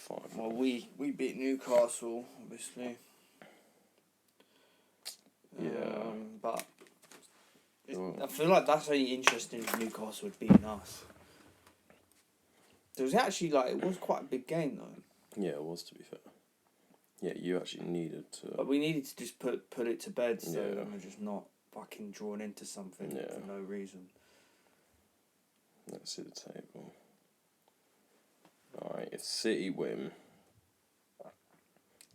fine. Well, we beat Newcastle, obviously. Yeah. But I feel like that's only interesting if Newcastle had beaten us. It was actually it was quite a big game though. Yeah, it was, to be fair. Yeah, you actually needed to. But we needed to just put it to bed so Yeah. that we're just not fucking drawn into something for no reason. Let's see the table. Alright, if City win,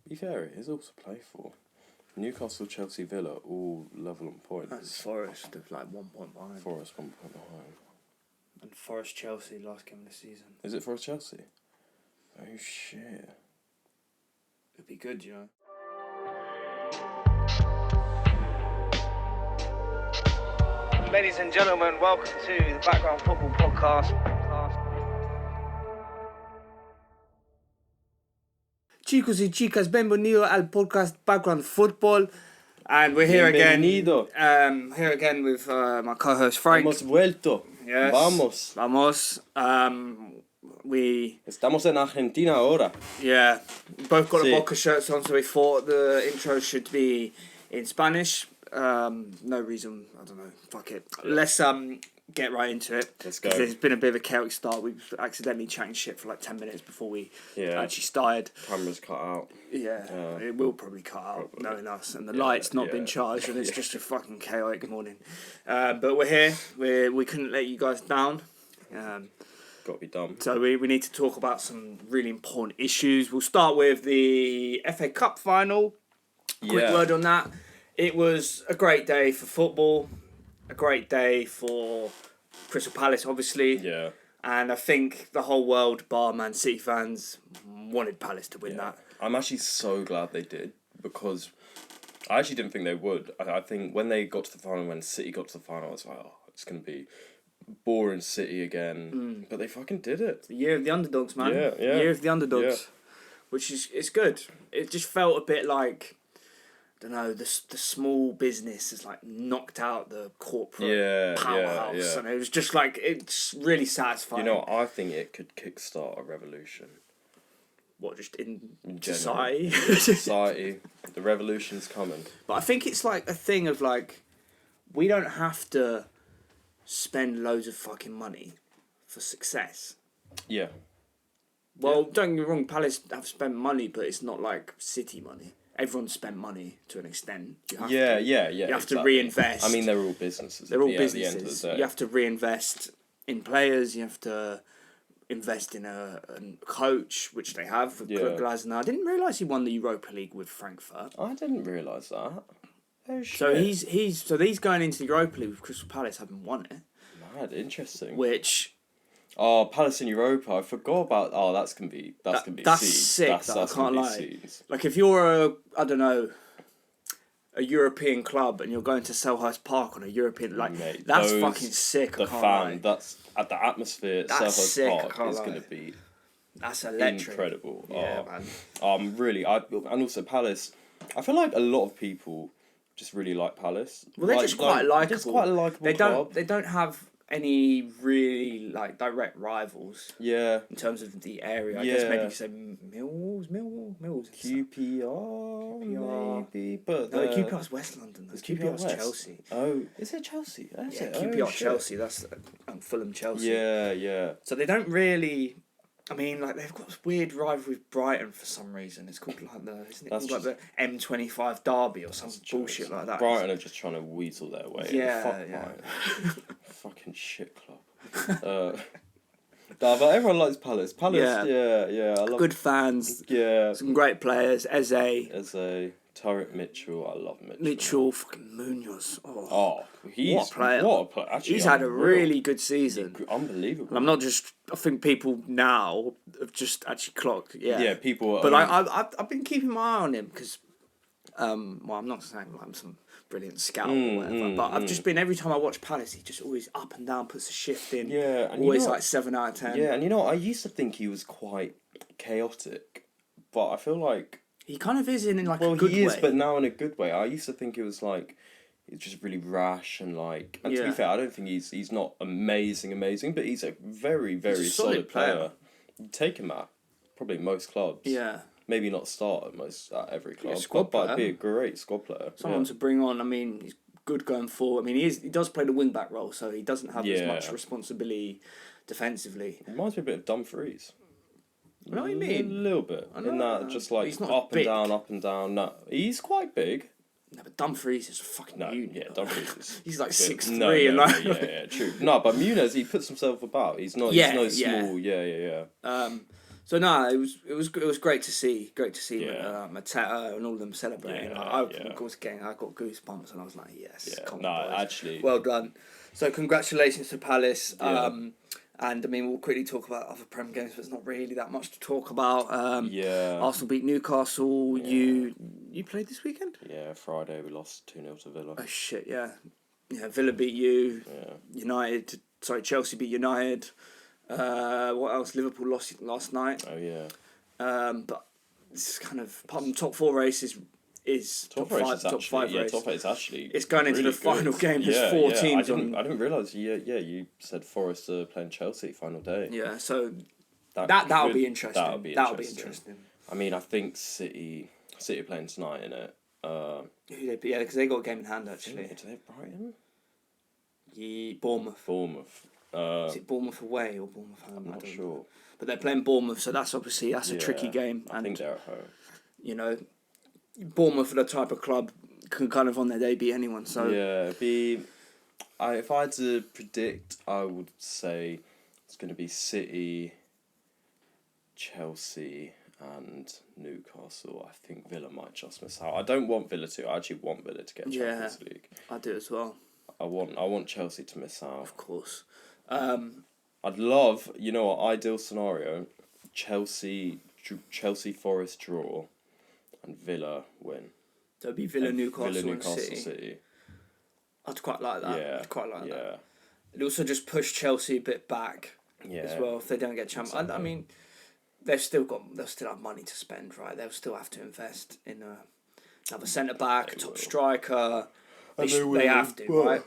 be fair, it is all to play for. Newcastle, Chelsea, Villa, all level on points. And Forest are 1 point behind. Forest 1 point behind. And Forest Chelsea last game of the season. Is it Forest Chelsea? Oh shit. It'd be good, you know. Ladies and gentlemen, welcome to the Background Football Podcast. Chicos y chicas, bienvenido al podcast Background Football. And we're here Bienvenido. again. Here again with my co-host Frank. Hemos vuelto. Yes. Vamos. We Estamos en Argentina ahora. Yeah, both got the Sí. Boca shirts on, so we thought the intro should be in Spanish. No reason, I don't know. Fuck it. Let's get right into it. Let's go. 'Cause it's been a bit of a chaotic start. We accidentally chatting shit for 10 minutes before we actually started. Cameras cut out. Yeah, it will probably cut out, knowing us. And the Yeah, light's not been charged, and it's just a fucking chaotic morning. But we're here. We couldn't let you guys down. Got to be done. So we need to talk about some really important issues. We'll start with the FA Cup final. Quick word on that. It was a great day for football. A great day for Crystal Palace, obviously. Yeah. And I think the whole world, bar Man City fans, wanted Palace to win that. I'm actually so glad they did, because I actually didn't think they would. I think when they got to the final, when City got to the final, I was like, oh, it's going to be boring City again. But they fucking did it. The year of the underdogs, man. Yeah. The year of the underdogs. Which is, it's good. It just felt a bit like, I don't know, the small business has knocked out the corporate powerhouse. And it was just it's really satisfying. You know, I think it could kickstart a revolution. What, just in general. society? Society. The revolution's coming. But I think it's a thing of we don't have to spend loads of fucking money for success. Yeah. Well, don't get me wrong, Palace have spent money, but it's not like City money. Everyone's spent money to an extent. You have to. You have to reinvest. I mean, they're all businesses. They're all At the end of the businesses. day. You have to reinvest in players. You have to invest in a coach, which they have with Glasner. I didn't realise he won the Europa League with Frankfurt. I didn't realise that. Oh shit. So he's going into the Europa League with Crystal Palace, having won it. Mad, interesting. Which Palace in Europa. I forgot about. Oh, that's gonna be that's scenes. sick. That's I can't lie. scenes. If you're a European club and you're going to Selhurst Park on a European Mate, that's fucking sick. The fan. That's at the atmosphere. At That's Selhurst sick, I Park can't is lie. gonna be That's electric. incredible. Yeah, man. Really. And also Palace. I feel like a lot of people just really like Palace. Well, they're just quite likeable. Just quite a likeable club. They don't have any really direct rivals. Yeah. In terms of the area, I guess maybe you could say Mills. QPR, maybe, but No, QPR's West London. Though. QPR's West? Chelsea. Oh, is it Chelsea? Is it? QPR Shit. Chelsea. That's Fulham Chelsea. Yeah. So they don't really. I mean, they've got this weird rivalry with Brighton for some reason. It's called the M25 derby or some bullshit like that. Brighton are just trying to weasel their way. Fuck Brighton. Fucking shit club. But everyone likes Palace. Palace, yeah. I love good fans. Yeah. Some great players. Eze, Turret Mitchell. I love Mitchell. Mitchell, fucking Munoz. What a player! Actually, he's had a really good season. Unbelievable. And I think people now have just actually clocked. Yeah, people. But I've been keeping my eye on him because, I'm not saying I'm some brilliant scout or whatever, but I've just been, every time I watch Palace, he just always up and down, puts a shift in. Yeah, and always 7 out of 10. Yeah, and I used to think he was quite chaotic, but I feel like he kind of is in a good way. Well, he is, but now in a good way. I used to think it was he's just really rash and to be fair, I don't think he's not amazing, but he's a very, very solid player. You take him out. probably most clubs. Yeah. Maybe not start at every club, squad but player. be a great squad player. Someone to bring on. I mean, he's good going forward. I mean, he does play the wing back role, so he doesn't have as much responsibility defensively. Reminds me a bit of Dumfries. I know what you mean. A little bit. In that, just like he's not up big. and down. No, he's quite big. No, but Dumfries is a fucking unit. Yeah, Dumfries is. He's like 6'3". Yeah, true. No, but Muniz, he puts himself about. He's not. He's no small. Yeah. So no, it was great to see. Mateta and all of them celebrating. I got goosebumps and I was like, yes, actually, well done. So congratulations to Palace. And I mean, we'll quickly talk about other Prem games, but there's not really that much to talk about. Arsenal beat Newcastle. Yeah. You played this weekend? Yeah, Friday we lost 2-0 to Villa. Oh shit, yeah. Villa beat you. Yeah. Chelsea beat United. What else? Liverpool lost last night. Oh yeah. But it's kind of apart from the top 4 races is top 5 race. Top 8 is actually. It's going into really the final good. game. There's 4 teams I didn't realise. You said Forest are playing Chelsea final day. Yeah, so that'll be interesting. That'll be interesting. I mean, I think City are playing tonight, innit? Because they got a game in hand actually. Do they have Brighton? Yeah, Bournemouth. Is it Bournemouth away or Bournemouth home? I'm not sure. But they're playing Bournemouth, so that's a tricky game. I think they're at home. You know, Bournemouth are the type of club can kind of on their day beat anyone. So if I had to predict, I would say it's going to be City, Chelsea, and Newcastle. I think Villa might just miss out. I don't want Villa to. I actually want Villa to get Champions League. I do as well. I want Chelsea to miss out. Of course. I'd love, ideal scenario, Chelsea Forest draw, and Villa win. So it'd be Villa, Newcastle, and City. I'd quite like that. Yeah. I'd quite like that. Yeah. It'd also just push Chelsea a bit back as well if they don't get champions. Exactly. I mean, they'll still have money to spend, right? They'll still have to invest in another centre back, top striker. They have to, right?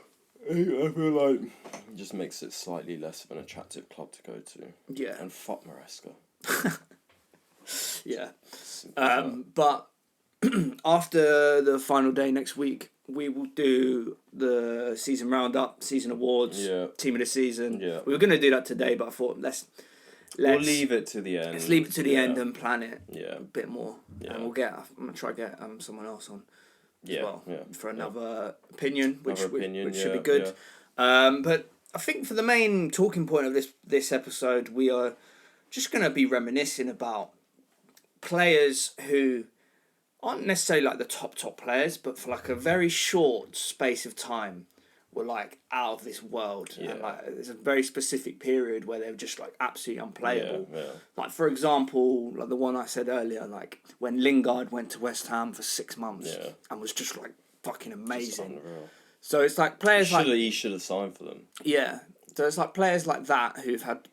I feel like it just makes it slightly less of an attractive club to go to. Yeah. And fuck Maresca. Yeah. But after the final day next week, we will do the season roundup, season awards, team of the season. Yeah. We were going to do that today, but I thought we'll leave it to the end. Let's leave it to the end and plan it a bit more. Yeah. And I'm going to try to get someone else on as well for another opinion, which should be good. Yeah. But I think for the main talking point of this episode, we are just going to be reminiscing about players who aren't necessarily like the top players, but for like a very short space of time were like out of this world. Yeah. And like there's a very specific period where they were just like absolutely unplayable. Yeah. Like for example, like the one I said earlier, like when Lingard went to West Ham for 6 months and was just like fucking amazing. So it's like players he should have signed for them. Yeah. So it's like players like that who've had,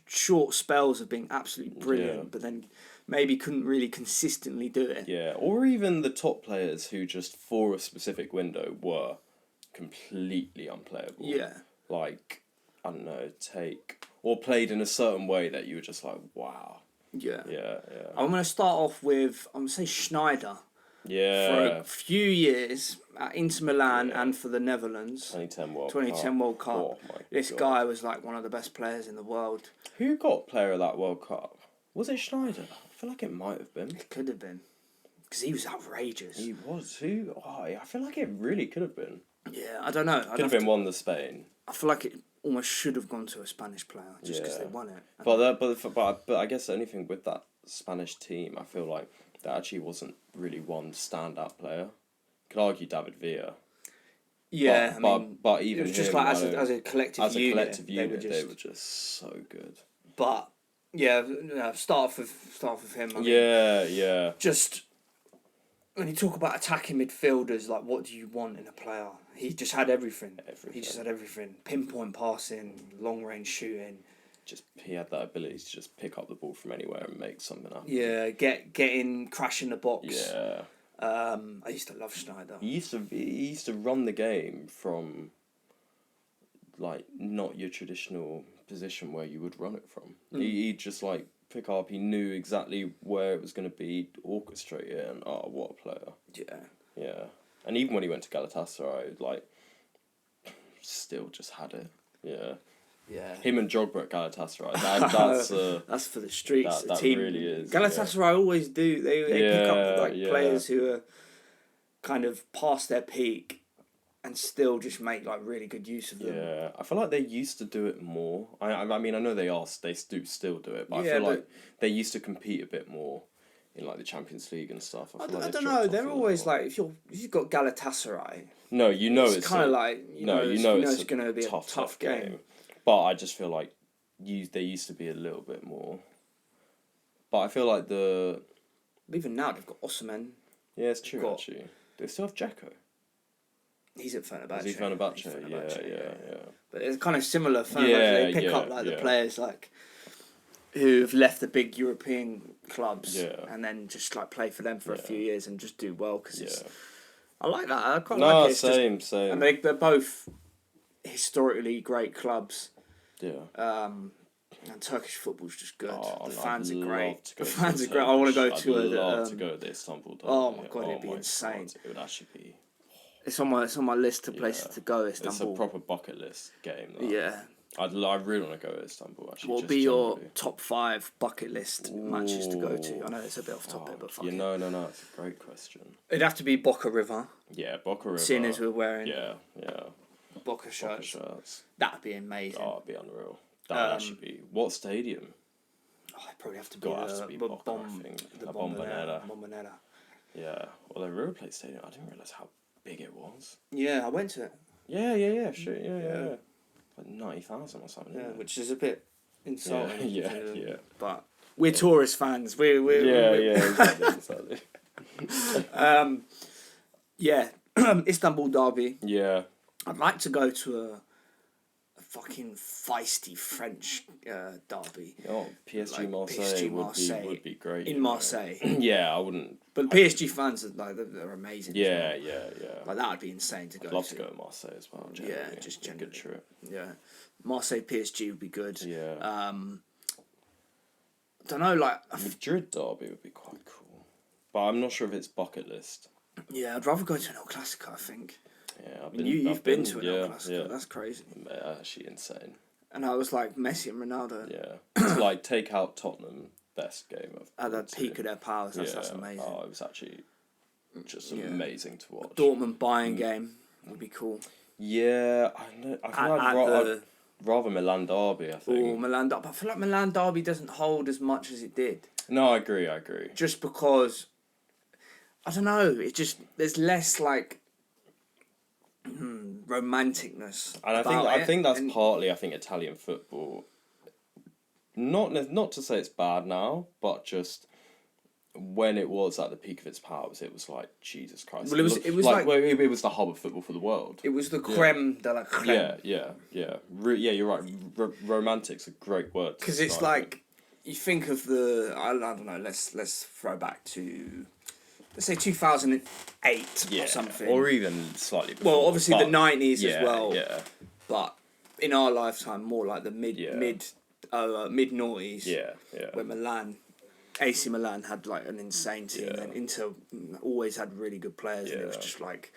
short spells of being absolutely brilliant, but then maybe couldn't really consistently do it. Yeah, or even the top players who just for a specific window were completely unplayable. Yeah. Like, I don't know, or played in a certain way that you were just like, wow. Yeah. Yeah. I'm going to start off with, I'm going to say Schneider. Yeah. For a few years at Inter Milan and for the Netherlands. 2010 World Cup. Oh my this God. guy was like one of the best players in the world. Who got player of that World Cup? Was it Schneider? I feel like it might have been. It could have been. Because he was outrageous. He was. Who? Oh, I feel like it really could have been. Yeah, I don't know. Could have been one to Spain. I feel like it almost should have gone to a Spanish player just because they won it. But I guess the only thing with that Spanish team, I feel like there actually wasn't really one standout player. Could argue David Villa. Yeah, but even it was just him, like as a collective unit, they were just so good. But start off with him. Yeah. Just when you talk about attacking midfielders, like what do you want in a player? He just had everything. He just had everything. Pinpoint passing, long range shooting. He had that ability to just pick up the ball from anywhere and make something happen. Yeah, get in, crash in the box. Yeah. I used to love Schneider. He used to run the game from, like, not your traditional position where you would run it from. He'd just like pick up. He knew exactly where it was going to be, orchestrate it, and what a player. Yeah. And even when he went to Galatasaray, like, still just had it. Yeah. Him and Drogba at Galatasaray. That's for the streets. That team really is. Galatasaray always do. They pick up like players who are kind of past their peak and still just make like really good use of them. Yeah, I feel like they used to do it more. I mean, I know they do still do it, but I feel like they used to compete a bit more in like the Champions League and stuff. I don't know. They're always like if you've got Galatasaray. No, you know it's kind of like you know it's going to be a tough game. But I just feel like they used to be a little bit more. But I feel like even now they've got Osimhen. Yeah, it's true actually. They still have Dzeko. He's at Fenerbahce. Is he Fenerbahce? Yeah. But it's kind of similar. They pick up like the players like who've left the big European clubs and then just like play for them for a few years and just do well because I like that. I quite like it. Same. And they're both historically great clubs. Yeah. And Turkish football's just good. The fans are great. The fans are great. I want to go to the Istanbul derby. Oh my god, it'd be insane. It would actually be. It's on my list of places to go. Istanbul. It's a proper bucket list game. Yeah. I really want to go to Istanbul. Actually, what would be your top 5 bucket list matches to go to? I know it's a bit off topic, but fuck it. No, it's a great question. It'd have to be Boca River. Yeah, Boca River. Seeing as we're wearing Boca shirts. That'd be amazing. Oh, it'd be unreal. That'd actually be. What stadium? It'd probably have to be Boca, I think. The Bombonera. Yeah. Well, the River Plate Stadium, I didn't realise how big it was. Yeah, I went to it. Yeah. Sure, yeah. Like 90,000 or something. Yeah, which is a bit insulting. Yeah. But we're tourist fans. Exactly. Istanbul derby. Yeah. I'd like to go to a fucking feisty French derby. Oh, PSG Marseille would be great. In Marseille. Yeah, I wouldn't. But PSG fans are like they're amazing. Yeah. Like that would be insane to go. I'd love to go to Marseille as well. Generally. Yeah, just generally. Good trip. Yeah, Marseille PSG would be good. Yeah. I don't know, like Madrid derby would be quite cool, but I'm not sure if it's bucket list. Yeah, I'd rather go to an El Clasico, I think. Yeah, you've been to an El Clasico. Yeah. That's crazy. Actually insane. And I was like Messi and Ronaldo. Yeah, to like take out Tottenham, best game at the peak of their powers. That's amazing. Oh, it was actually just amazing to watch. Dortmund Bayern game would be cool. Yeah, I know. I'd rather Milan derby. I think. Oh, Milan derby. I feel like Milan derby doesn't hold as much as it did. No, I agree. Just because, I don't know. It just there's less like romanticness. And I think that's partly Italian football. Not to say it's bad now, but just when it was at the peak of its powers, it was like Jesus Christ. Well, it was like it was the hub of football for the world. It was the creme de la creme. Yeah. You're right. Romantic's a great word. Because it's like you think of I don't know. Let's throw back to. Let's say 2008 or something. Or even slightly before. Well, obviously the 90s as well. Yeah. But in our lifetime, more like the mid noughties. Yeah. Where AC Milan had like an insane team, and Inter always had really good players, and it was just like.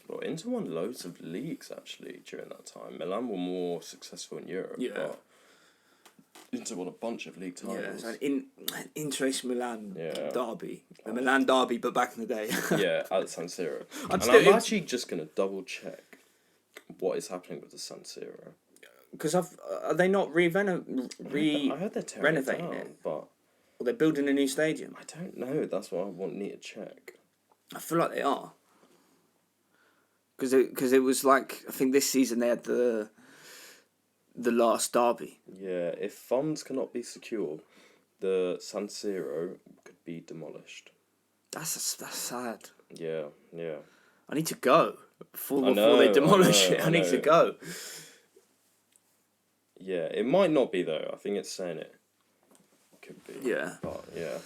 Well, Inter won loads of leagues actually during that time. Milan were more successful in Europe. Yeah. But Inter won a bunch of league titles. Yeah, so Inter AC Milan derby. The Milan derby, but back in the day. At San Siro. I'm actually just going to double check what is happening with the San Siro. Because are they not I heard they're tearing renovating it, but... Or they're building a new stadium? I don't know. That's what I need to check. I feel like they are. Because it was like, I think this season they had the last derby. Yeah, if funds cannot be secured, the San Siro could be demolished. That's sad. Yeah. I need to go before they demolish it. I need to go. Yeah, it might not be though. I think it's saying it could be. Yeah. But yeah.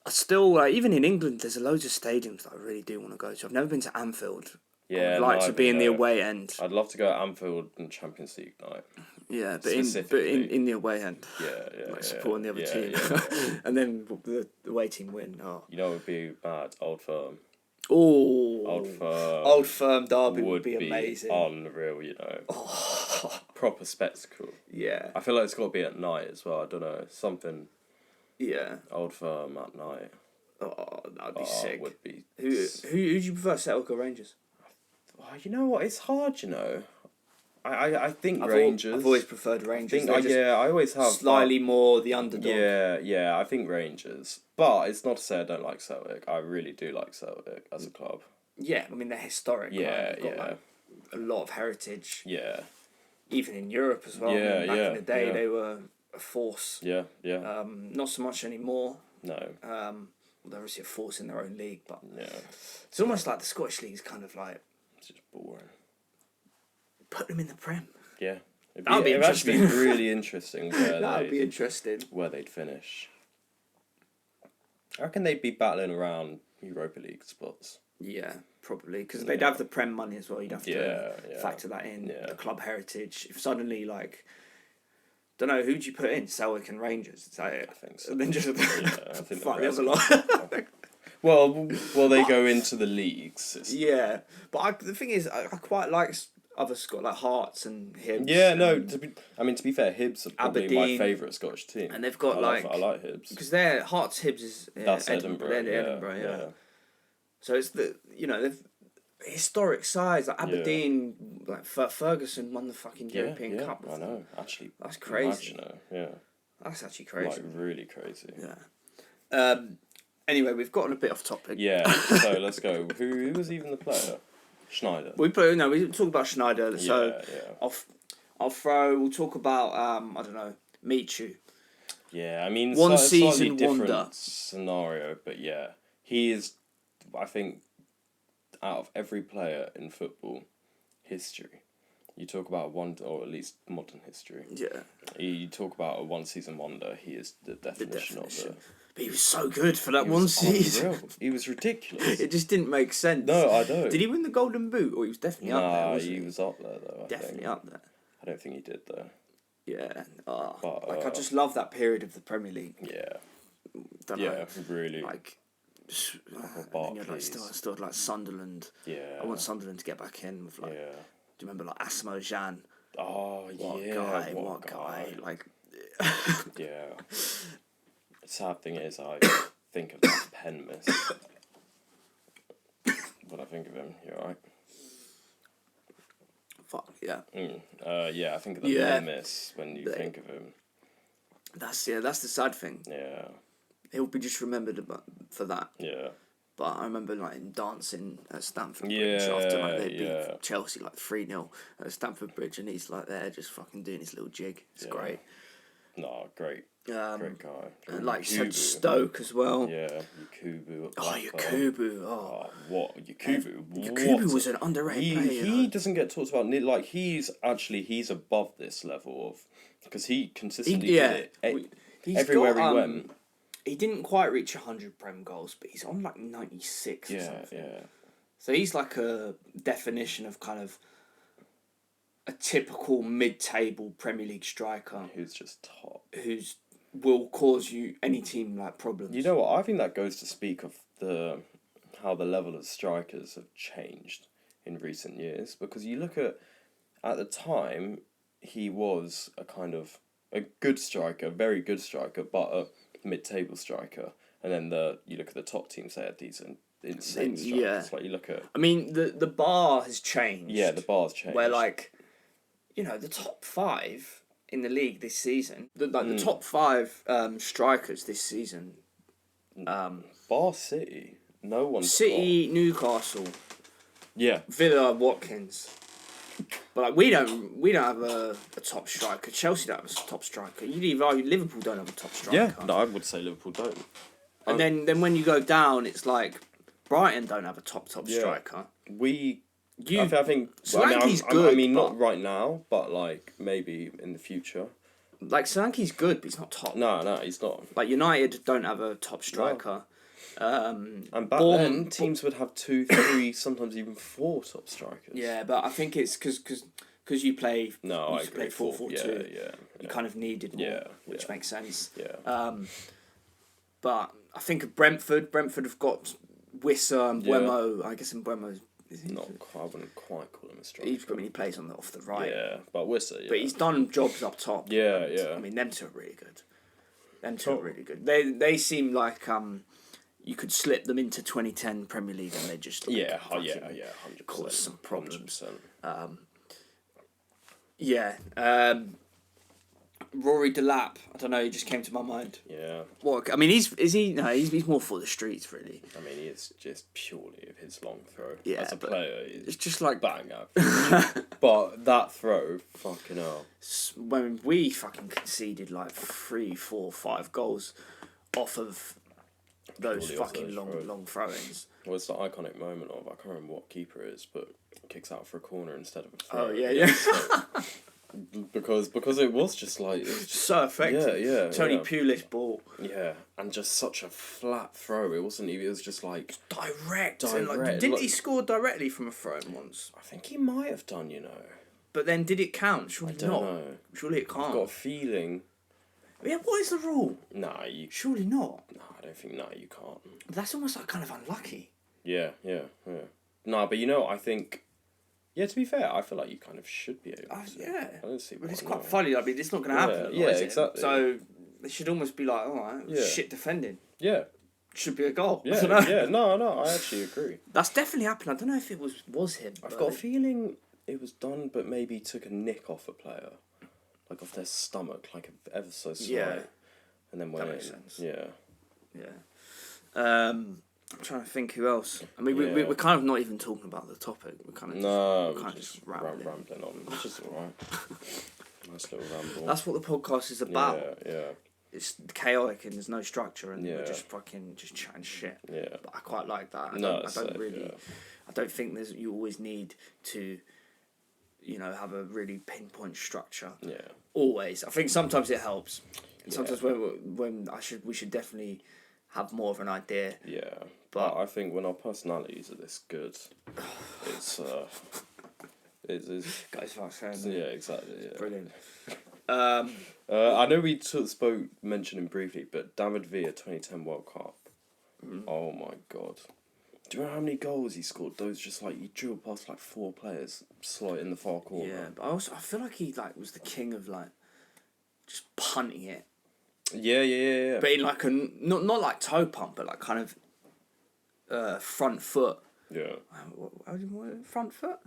I still even in England, there's loads of stadiums that I really do want to go to. I've never been to Anfield. Yeah, I'd like to neither, be in the no. away end. I'd love to go to Anfield and Champions League night. Yeah, but Specifically. in the away end. Yeah. Like supporting the other team. Yeah. And then the away team win. Oh. You know, it would be mad. Old Firm. Oh. Old Firm derby would be amazing. Unreal, you know. Oh. Proper spectacle. Yeah. I feel like it's got to be at night as well. I don't know. Something. Yeah. Old Firm at night. Oh, that'd be sick. Would be. Who do you prefer, Celtic or Rangers? Oh, you know what? It's hard, you know. I think Rangers. I've always preferred Rangers. I always have. Slightly more the underdog. Yeah, I think Rangers. But it's not to say I don't like Celtic. I really do like Celtic as a club. Yeah, I mean, they're historic. Yeah, right? They've got, like, a lot of heritage. Yeah. Even in Europe as well. Yeah, I mean, back in the day, they were a force. Yeah. Not so much anymore. No. Well, they're obviously a force in their own league, but Yeah. it's almost like the Scottish League is kind of like... It's just boring. Put them in the Prem. Yeah. That'd be it'd actually be interesting. really interesting That'd be interesting. where they'd finish. I reckon they'd be battling around Europa League spots. Yeah, probably. Because they'd have the Prem money as well. You'd have to factor that in. Yeah. The club heritage. If suddenly, like... Don't know, who'd you put in? Celtic and Rangers? Is that it? I think so. And then just... I think fuck, the there's rest- a lot. Well, they go into the leagues. Yeah, but the thing is, I quite like other like Hearts and Hibs. Yeah, no. To be fair, Hibs are probably my Aberdeen. favourite Scottish team, And they've got I like Hibs because they're Hearts Hibs is That's Edinburgh. Edinburgh, yeah. So it's they've historic sides like Aberdeen, like Ferguson won the fucking European Cup. I know. Actually, that's crazy. That's actually crazy. Like really crazy. Yeah. Anyway, we've gotten a bit off topic. Yeah. So let's go. Who was even the player? Schneider. We talked about Schneider. So we'll talk about I don't know, Michu. Yeah, I mean, One it's slightly season different wonder. scenario, but yeah, he is. I think out of every player in football history, you talk about one, or at least modern history. Yeah. You talk about a one season wonder. He is the definition of it. But he was so good for that one season. Unreal. He was ridiculous. It just didn't make sense. No, I don't. Did he win the Golden Boot? Or he was definitely up there, wasn't he was up there though. Definitely up there. I don't think he did though. Yeah. But, I just love that period of the Premier League. Yeah. Don't know, really. like, and you're like Barclays. still like Sunderland. Yeah. I want Sunderland to get back in with like. Yeah. Do you remember like Asmo Jan? Oh What guy? Like. Yeah. The sad thing is, I think of that pen miss. When I think of him, you're right. Fuck yeah. I think of the pen miss when you think of him. That's the sad thing. Yeah. He'll be just remembered for that. Yeah. But I remember like him dancing at Stamford Bridge Yeah, after like they beat Chelsea like 3-0 at Stamford Bridge, and he's like there just fucking doing his little jig. It's great. No, great. Great guy. And like you said, Stoke as well. Yeah, Yakubu. Yakubu. What? Yakubu? Yakubu was an underrated player. He doesn't get talked about. Like he's above this level of, because he consistently did it everywhere he went. He didn't quite reach 100 Prem goals, but he's on like 96 or something. Yeah. So he's like a definition of kind of a typical mid-table Premier League striker. Who's just top. Who's will cause you any team like problems. You know what? I think that goes to speak of how the level of strikers have changed in recent years, because you look at the time he was a good striker, very good striker, but a mid-table striker, and then you look at the top teams, they had these insane strikers. Like you look at. I mean, the bar has changed. Yeah, the bar's changed. Where the top 5 in the league this season, the top 5 strikers this season. Bar City, no one. City, Newcastle. Yeah. Villa, Watkins. But like we don't have a top striker. Chelsea don't have a top striker. You'd even argue Liverpool don't have a top striker. Yeah, no, I would say Liverpool don't. And then when you go down, it's like Brighton don't have a top striker. I think. Solanke's good. I mean, not right now, but like maybe in the future. Like Solanke's good, but he's not top. No, he's not. Like United don't have a top striker. And back then, teams would have 2, 3, sometimes even 4 top strikers. Yeah, but I think it's because you play. No, I play agree. 4-4-2. Yeah. You kind of needed more, which makes sense. Yeah. But I think of Brentford. Brentford have got Wissa and Buemo. I guess in Buemo. I wouldn't quite call him a striker. He plays off the right. Yeah, but Wissa, yeah. But he's done jobs up top. Yeah. I mean, them two are really good. They seem like you could slip them into 2010 Premier League and they just 100%. cause some problems. 100%. Rory Delap, I don't know, he just came to my mind. Yeah. What? I mean, he's more for the streets, really. I mean, he is just purely of his long throw. Yeah, as a player, it's just like bang out. But that throw, fucking hell. When we fucking conceded like 3, 4, 5 goals off of those fucking long throw-ins. Well, it's the iconic moment of, I can't remember what keeper it is, but kicks out for a corner instead of a throw. Oh, yeah. Because it was just like... It was just, so effective. Yeah. Tony Pulis ball. Yeah, and just such a flat throw. It wasn't even... It was just like... Direct. And didn't he score directly from a throw-in once? I think he might have done, you know. But then did it count? Surely I don't know. Surely it can't. I've got a feeling... Yeah, what is the rule? Nah, you... Surely not. Nah, I don't think... Nah, you can't. But that's almost like kind of unlucky. Yeah. Nah, but you know, I think... Yeah, to be fair, I feel like you kind of should be able to. Yeah. I don't see why. But it's quite funny, I mean, it's not going to happen. Yeah, is it? exactly. So, they should almost be like, alright, shit defending. Yeah. Should be a goal. Yeah, I don't know. yeah, no, I actually agree. That's definitely happened. I don't know if it was him. I've got a feeling it was done, but maybe took a nick off a player. Like off their stomach, like ever so slight. Yeah. And then went That in. makes sense. Yeah. I'm trying to think who else. I mean, we're kind of not even talking about the topic. We're kind of just rambling on, which is alright. Nice little ramble. That's what the podcast is about. Yeah. It's chaotic and there's no structure and we're just chatting shit. Yeah. But I quite like that. I don't think you always need to, have a really pinpoint structure. Yeah. Always. I think sometimes it helps. And sometimes we should definitely have more of an idea. Yeah. But I think when our personalities are this good, it's Guys, fuck yeah, exactly. Yeah. Brilliant. I know we mentioned him briefly, but David Villa 2010 World Cup. Oh my god. Do you know how many goals he scored? Those just like he drilled past like 4 players, slight in the far corner. Yeah, but I feel like he was the king of just punting it. Yeah. But in like a not like toe pump, but like kind of front foot. Yeah. How do you want it? Front foot?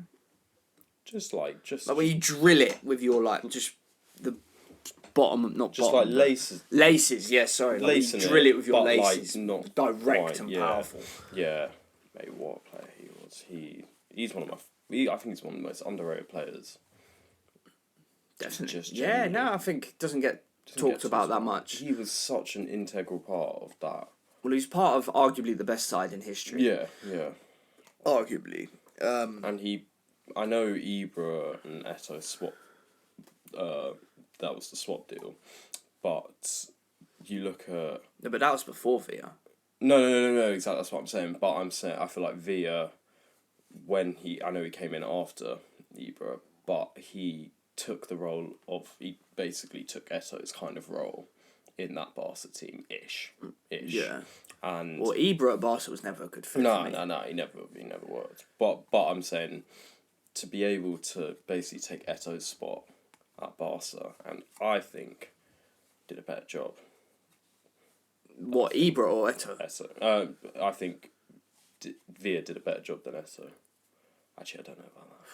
Just like when you drill it with your just the bottom, not just bottom. Like laces. Laces, yeah, sorry. Like you drill it with your laces. Not direct and powerful. Yeah. Mate, what a player he was. He's one of I think he's one of the most underrated players. Definitely. I think it doesn't get talked about that much. He was such an integral part of that. Well, he's part of arguably the best side in history. Yeah. Arguably. And I know Ibra and Eto'o swap. That was the swap deal, but you look at. No, but that was before Villa. No, exactly. That's what I'm saying. But I'm saying I feel like Villa, I know he came in after Ibra, but he took the role of, he basically took Eto'o's kind of role in that Barca team ish. Yeah. And Ibra at Barca was never a good fit. No, he never worked. But I'm saying to be able to basically take Eto'o's spot at Barca, and I think did a better job. What, Ibra or Eto'o? Eto'o. I think Villa did a better job than Eto'o. Actually, I don't know about that.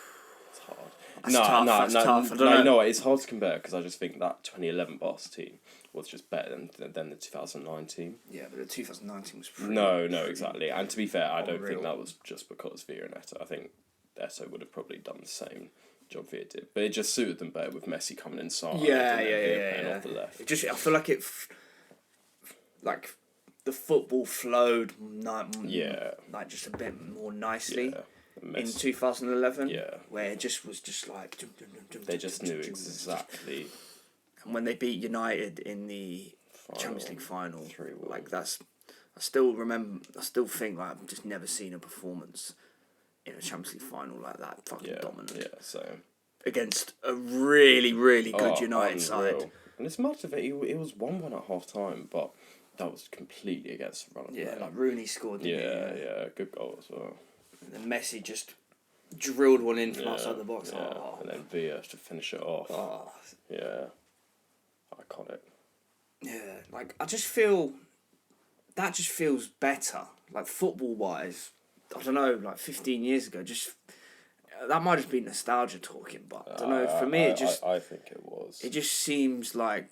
It's hard. That's tough. I don't know. It's hard to compare because I just think that 2011 Barca team was just better than the 2009 team. Yeah, but the 2019 was pretty... No, exactly. And to be fair, I don't think that was just because Villa and Eto'o. I think Eto'o would have probably done the same job Villa did, but it just suited them better with Messi coming inside. Yeah. Off the left. I feel like the football flowed like just a bit more nicely in 2011. Yeah, where it just was just like they just knew exactly. And when they beat United in the Champions League final, 3-1. like that's I still think like I've just never seen a performance in a Champions League final like that. Fucking dominant. Yeah, so against a really, really good United side. And it's much of it. It was 1-1 at half time, but that was completely against the run of play. Like Rooney scored. Yeah, good goal as well. And then Messi just drilled one in from outside the box. Yeah. And then Villa to finish it off. Yeah, iconic. Yeah, like I just feel that just feels better. Like football wise, I don't know. Like 15 years ago, just that might just be nostalgia talking, but I don't know. For me, I think it was. It just seems like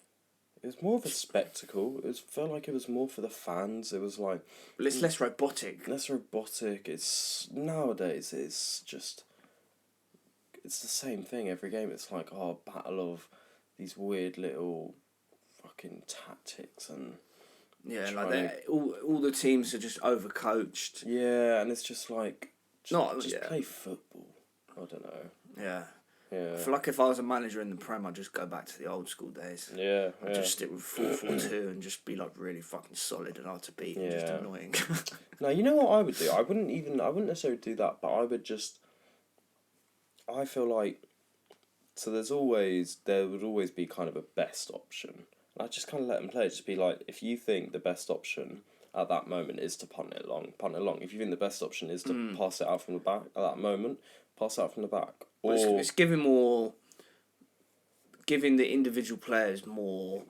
it was more of a spectacle. Felt like it was more for the fans. It was like, but it's less robotic. It's nowadays. It's the same thing every game. It's like battle of these weird little fucking tactics and all the teams are just overcoached. Yeah, and it's just like play football. I don't know. Yeah. Yeah. I feel like if I was a manager in the Prem, I'd just go back to the old school days. Yeah. I'd just stick with 4-4-2 and just be like really fucking solid and hard to beat and just annoying. No, you know what I would do? I wouldn't necessarily do that, but I feel like, so there would always be kind of a best option. And I just kind of let them play. Just be like, if you think the best option at that moment is to punt it along. If you think the best option is to pass it out from the back at that moment, pass it out from the back. Or it's giving the individual players more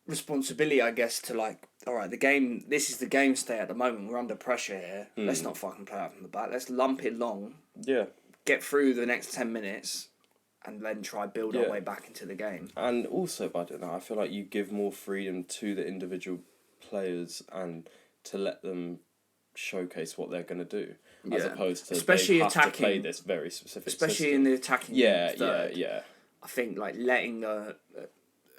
responsibility, I guess, to like, all right, this is the game state at the moment. We're under pressure here. Let's not fucking play out from the back. Let's lump it long. Yeah. Get through the next 10 minutes and then try build our way back into the game. And also, by doing that, I feel like you give more freedom to the individual players and to let them showcase what they're going to do, as opposed to especially attacking, to play this very specific especially system. In the attacking third, yeah. I think like letting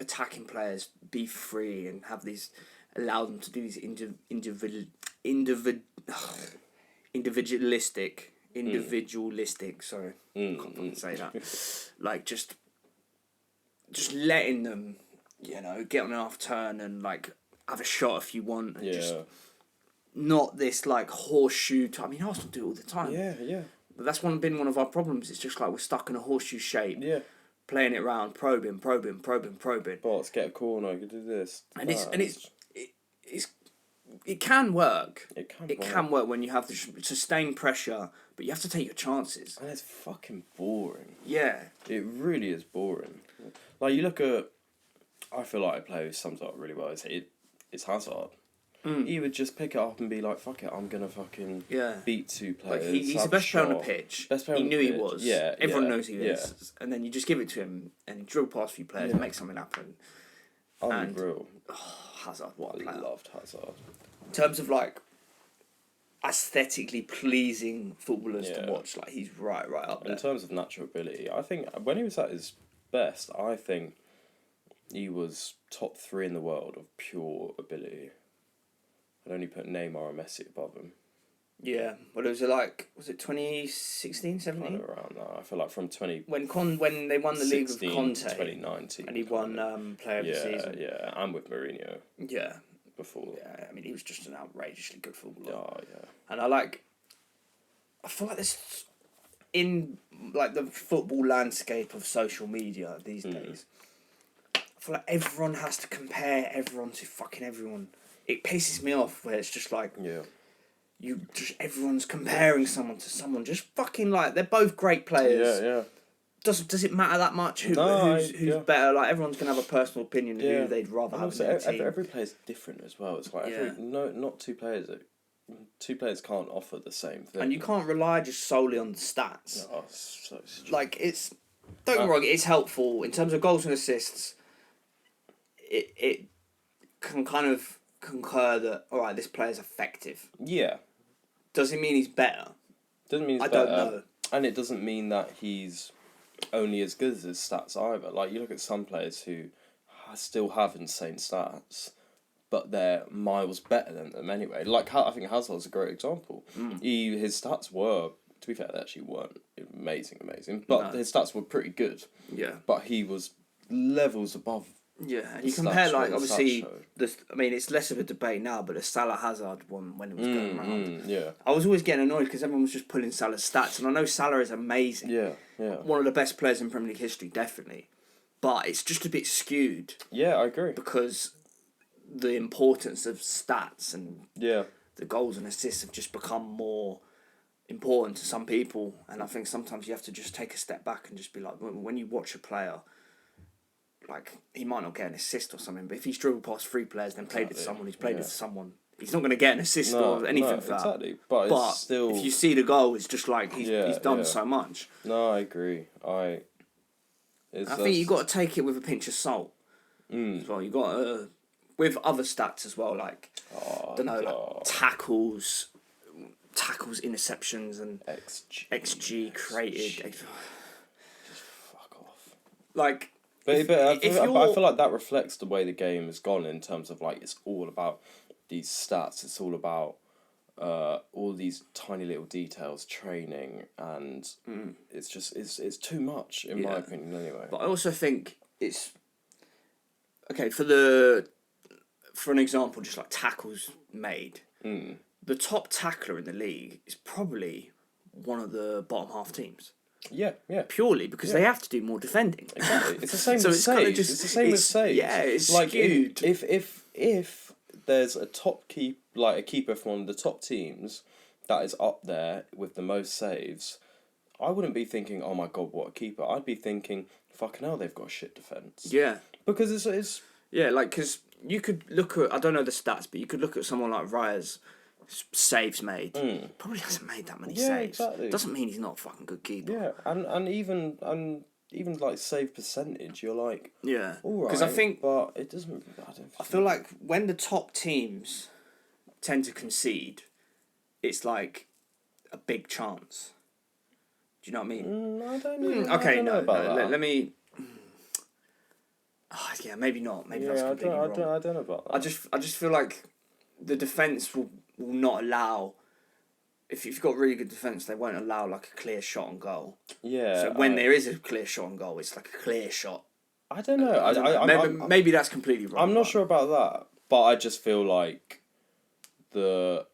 attacking players be free and have these, allow them to do these individualistic. Sorry, I can't fucking say that. Like just letting them, get on an half turn and like have a shot if you want. And just not this like horseshoe. I mean, Arsenal do it all the time. Yeah. But that's been one of our problems. It's just like we're stuck in a horseshoe shape. Yeah. Playing it round, probing. Bots, get a corner. You can do this. It can work. It can work when you have the sustained pressure, but you have to take your chances. And it's fucking boring. Yeah. It really is boring. Like, you look at... I feel like a player who sums it up really well. It's Hazard. He would just pick it up and be like, fuck it, I'm going to fucking beat two players. Like he's the best player on the pitch. He knew he was. Yeah, Everyone knows he is. And then you just give it to him and drill past a few players and make something happen. Unreal. Hazard, what a player. I loved Hazard. In terms of like aesthetically pleasing footballers to watch, like he's right up there. In terms of natural ability, I think when he was at his best, I think he was top 3 in the world of pure ability. I'd only put Neymar and Messi above him. Yeah, well, was it 2016, 17? Kind of around that. I feel like from 20... When they won the league with Conte. 2019. And he won Player of the Season. Yeah, and with Mourinho. Yeah. Before. Yeah, I mean, he was just an outrageously good footballer. Oh, yeah. And I feel like this, in like the football landscape of social media these days, I feel like everyone has to compare everyone to fucking everyone. It pisses me off where it's just like... Yeah. Everyone's comparing someone to someone. Just fucking like they're both great players. Yeah. Does it matter that much who's better? Like everyone's gonna have a personal opinion of who they'd rather have in their team. Every player's different as well. It's like not two players. Two players can't offer the same thing. And you can't rely just solely on the stats. Oh, so stupid. Like it's don't get me wrong, it's helpful in terms of goals and assists. It can kind of concur that alright, this player's effective. Yeah. Does it mean he's better? Doesn't mean he's better. I don't know. And it doesn't mean that he's only as good as his stats either. Like, you look at some players who still have insane stats, but they're miles better than them anyway. Like, I think Hazard's a great example. His stats were, to be fair, they actually weren't amazing, but his stats were pretty good. Yeah. But he was levels above Yeah, and you stats compare like showed, obviously stats showed. I mean, it's less of a debate now, but the Salah Hazard one when it was going around, Yeah. I was always getting annoyed because everyone was just pulling Salah's stats, and I know Salah is amazing. Yeah. One of the best players in Premier League history, definitely, but it's just a bit skewed. Yeah, I agree. Because the importance of stats and the goals and assists have just become more important to some people, and I think sometimes you have to just take a step back and just be like, when you watch a player, like he might not get an assist or something, but if he's dribbled past 3 players, then played it to someone who's played it to someone, he's not going to get an assist or anything for that. Exactly, but it's still. If you see the goal, it's just like he's done so much. No, I agree. I think you got to take it with a pinch of salt. As well, you got to with other stats as well, like like tackles, interceptions, and XG created. Just fuck off. Like, but I feel like that reflects the way the game has gone in terms of like it's all about these stats. It's all about all these tiny little details, training, and it's just it's too much in my opinion anyway. But I also think it's okay for an example, just like tackles made. The top tackler in the league is probably one of the bottom half teams. Yeah. Purely because they have to do more defending. Exactly. It's the same with saves. It's the same with saves. Yeah, it's like skewed. If there's a keeper from one of the top teams that is up there with the most saves, I wouldn't be thinking, oh my god, what a keeper. I'd be thinking, fucking hell, they've got a shit defence. Yeah. Because it's yeah, like, because you could look at, I don't know the stats, but you could look at someone like Raya's saves made. Probably hasn't made that many saves. Exactly. Doesn't mean he's not a fucking good keeper. Yeah, and even like save percentage, you're like, yeah, all right. Because I think, but it doesn't. I feel like when the top teams tend to concede, it's like a big chance. Do you know what I mean? I don't know. Okay, I don't know about that. Let me. Oh, yeah, maybe not. Maybe that's completely wrong. I don't know about that. I just feel like the defence will not allow. If you've got really good defence, they won't allow like a clear shot on goal. Yeah. So when there is a clear shot on goal, it's like a clear shot. I don't know. Maybe that's completely wrong. I'm not sure about that, but I just feel like the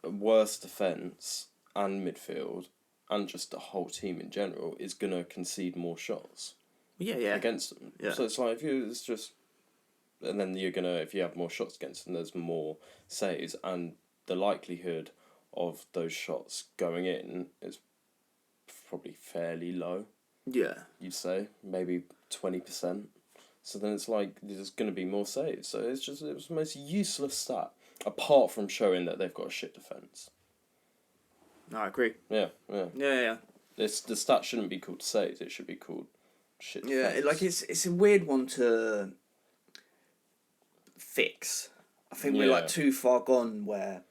worst defence and midfield and just the whole team in general is gonna concede more shots. Yeah. Against them. Yeah. So it's like and then if you have more shots against them, there's more saves, and the likelihood of those shots going in is probably fairly low. Yeah. You'd say maybe 20%. So then it's like there's going to be more saves. So it was the most useless stat apart from showing that they've got a shit defense. No, I agree. Yeah. The stat shouldn't be called saves. It should be called shit defense. Yeah, like it's a weird one to fix. I think we're like too far gone where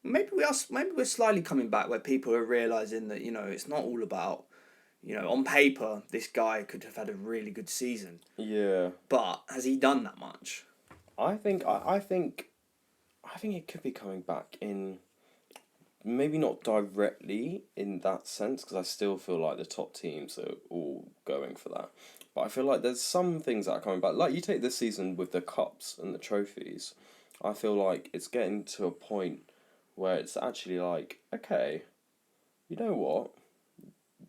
maybe we're slightly coming back where people are realising that, it's not all about, on paper this guy could have had a really good season. Yeah. But has he done that much? I think it could be coming back in maybe not directly in that sense, because I still feel like the top teams are all going for that. But I feel like there's some things that are coming back. Like you take this season with the cups and the trophies, I feel like it's getting to a point where it's actually like, okay, you know what?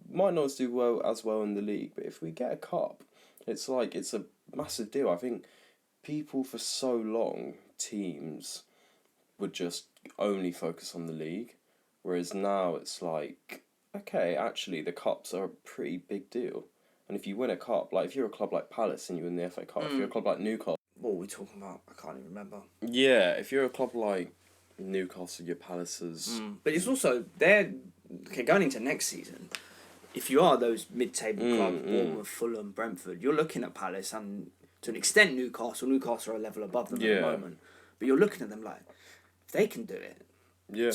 Might not do as well in the league, but if we get a cup, it's like it's a massive deal. I think people for so long, teams would just only focus on the league, whereas now it's like, okay, actually the cups are a pretty big deal. And if you win a cup, like if you're a club like Palace and you win the FA Cup, if you're a club like Newcastle... What are we talking about? I can't even remember. Yeah, if you're a club like Newcastle, your Palaces... But it's also, going into next season, if you are those mid-table clubs, Bournemouth, Fulham, Brentford, you're looking at Palace and to an extent Newcastle are a level above them at the moment. But you're looking at them like, if they can do it,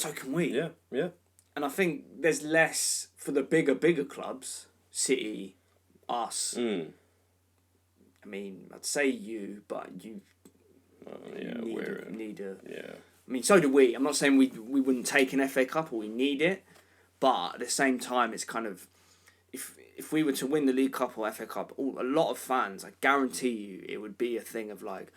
so can we. Yeah. And I think there's less for the bigger clubs, City, us. I mean, I'd say you, but you need a... Yeah. I mean, so do we. I'm not saying we wouldn't take an FA Cup or we need it, but at the same time, it's kind of... If if we were to win the League Cup or FA Cup, a lot of fans, I guarantee you, it would be a thing of like,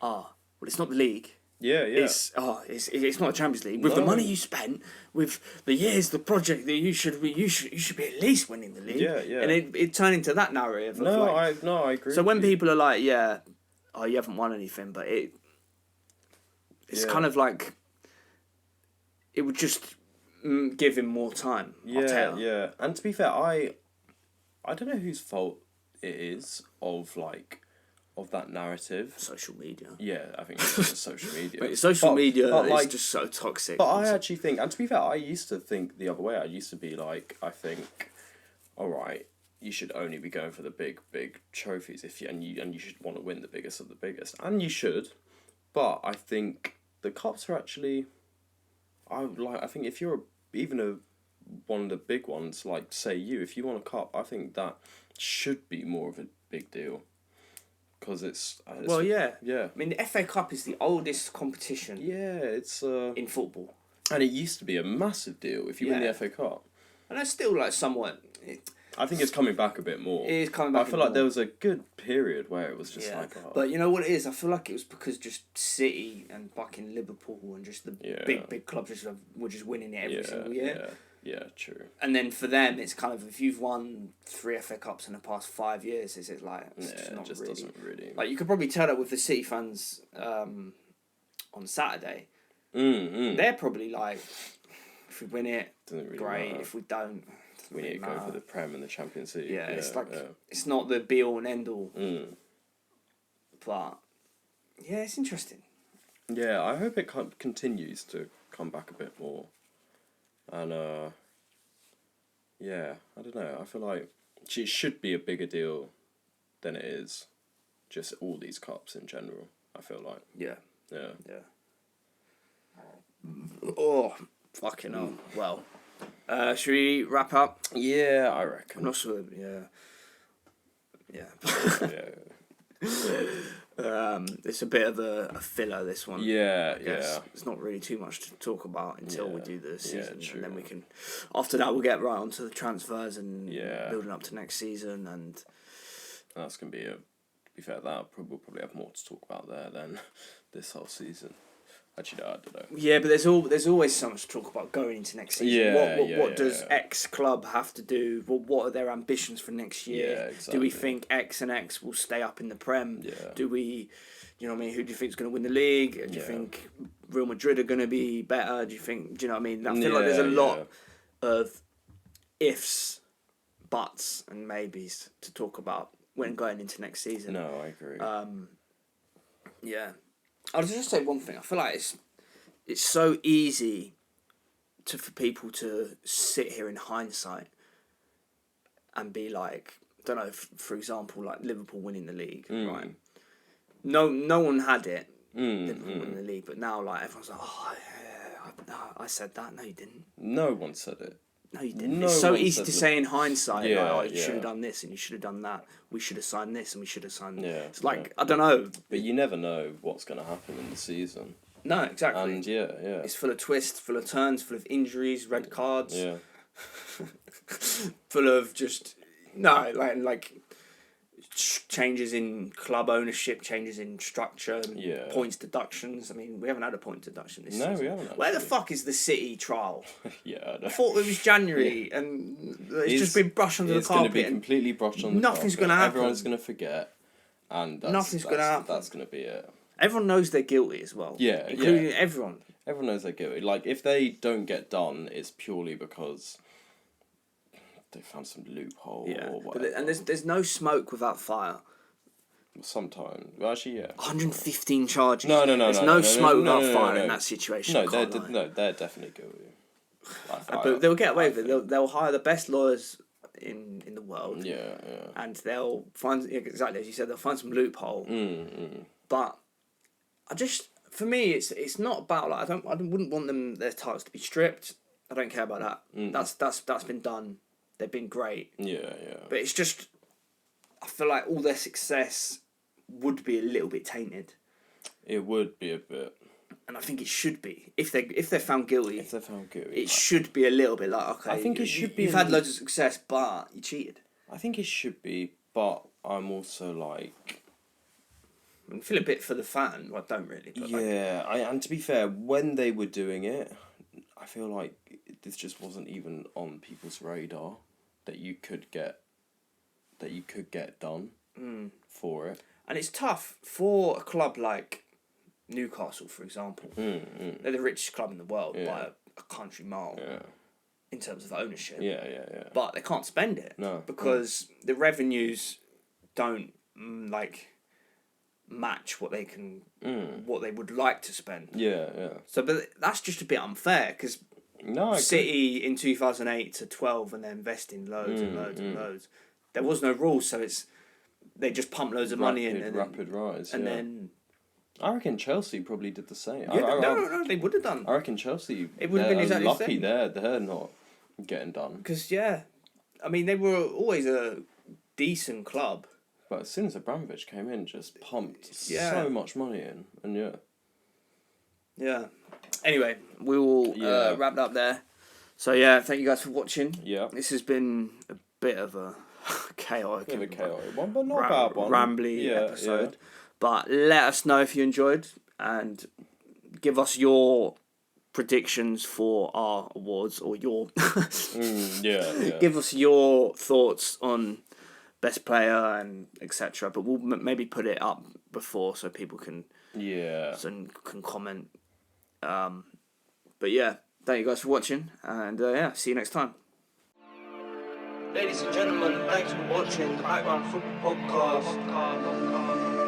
well, it's not the league. Yeah. It's not a Champions League. With the money you spent, with the years, the project that you should be at least winning the league. Yeah. And it turned into that narrative. I agree. So when people are like, you haven't won anything, but it's kind of like, it would just give him more time. Yeah. And to be fair, I don't know whose fault it is of that narrative. Social media. Yeah, I think it's just social media. But social media is just so toxic. But I actually think, and to be fair, I used to think the other way. I used to be like, I think, all right, you should only be going for the big trophies and you should want to win the biggest of the biggest, and you should. But I think the cups are actually, I think if you're one of the big ones, like say if you want a cup, I think that should be more of a big deal. Because it's yeah. I mean, the FA Cup is the oldest competition. Yeah, it's in football, and it used to be a massive deal if you win the FA Cup. And it's still like somewhat. I think it's coming back a bit more. It is coming back. I feel like there was a good period where it was just like. Oh. But you know what it is? I feel like it was because just City and fucking Liverpool and just the big clubs were just winning it every single year. Yeah, true. And then for them, it's kind of, if you've won 3 FA Cups in the past 5 years, is it like, it's just not really. Doesn't really. Like, you could probably tell that with the City fans on Saturday. They're probably like, if we win it, really great. Matter. If we don't, we need to go for the Prem and the Champions League. Yeah, it's like, it's not the be all and end all. But, yeah, it's interesting. Yeah, I hope it continues to come back a bit more. And, I don't know. I feel like it should be a bigger deal than it is. Just all these cups in general, I feel like. Yeah. Yeah. Oh, fucking hell. Well, should we wrap up? Yeah, I reckon. I'm not sure. Yeah. It's a bit of a filler, this one. Yeah. It's not really too much to talk about until we do the season. And then we can, after that, we'll get right onto the transfers and building up to next season. And that's going to be, to be fair, we'll probably have more to talk about there than this whole season. Actually, no, I don't know. Yeah, but there's always so much to talk about going into next season. What does X club have to do? What are their ambitions for next year? Yeah, exactly. Do we think X and X will stay up in the Prem? Yeah. Do we, you know what I mean? Who do you think is going to win the league? Do you think Real Madrid are going to be better? Do you know what I mean? I feel like there's a lot of ifs, buts, and maybes to talk about when going into next season. No, I agree. I'll just say one thing. I feel like it's so easy for people to sit here in hindsight and be like, I don't know, for example, like Liverpool winning the league, right? No one had it, Liverpool winning the league, but now like everyone's like, I said that. No, you didn't. No one said it. No, you didn't. It's so easy to say in hindsight, you should have done this and you should have done that. We should have signed this and we should have signed that. It's like, I don't know. But you never know what's going to happen in the season. No, exactly. And it's full of twists, full of turns, full of injuries, red cards. Yeah. Full of just, like changes in club ownership, changes in structure, points deductions. I mean, we haven't had a point deduction this season. No, we haven't. Actually. Where the fuck is the City trial? I know. I thought it was January, and it's just been brushed under the carpet. It's going to be completely brushed under the carpet. Nothing's going to happen. Everyone's going to forget, and nothing's going to happen. That's going to be it. Everyone knows they're guilty as well. Yeah, including everyone. Everyone knows they're guilty. Like, if they don't get done, it's purely because they found some loophole or whatever. And there's no smoke without fire. Sometimes. Well, actually, 115 charges. No. There's no smoke without fire in that situation. They're definitely guilty. But they'll get away with it. They'll hire the best lawyers in the world. Yeah. And they'll find, exactly as you said, they'll find some loophole. But for me, it's not about, like, I wouldn't want their titles to be stripped. I don't care about that. That's been done. They've been great. Yeah. But it's just, I feel like all their success would be a little bit tainted. It would be a bit. And I think it should be. If they're found guilty. If they're found guilty. It should be a little bit like, okay. I think it should be. You've had loads of success, but you cheated. I think it should be, but I'm also like... I feel a bit for the fan. Well, I don't really. But and to be fair, when they were doing it, I feel like this just wasn't even on people's radar that you could get done for it. And it's tough for a club like Newcastle, for example. They're the richest club in the world by a country mile in terms of ownership. Yeah. But they can't spend it because the revenues don't match what they can, what they would like to spend. Yeah. So, but that's just a bit unfair because City in 2008 to 12, when they're investing loads and loads, there was no rules, so they just pump loads of money in and rapid rise, and then. I reckon Chelsea probably did the same. Yeah, no, they would have done. I reckon Chelsea. It would have been exactly lucky the same. they're not getting done. Because I mean they were always a decent club. But as soon as Abramovich came in, just pumped so much money in, and Yeah. Anyway, we will wrap it up there. So thank you guys for watching. Yeah. This has been a bit of a chaotic one, but not a bad one. Rambly episode. Yeah. But let us know if you enjoyed and give us your predictions for our awards or your give us your thoughts on best player and etc. But we'll maybe put it up before so people can can comment. But thank you guys for watching and see you next time. Ladies and gentlemen, thanks for watching the Background Football Podcast.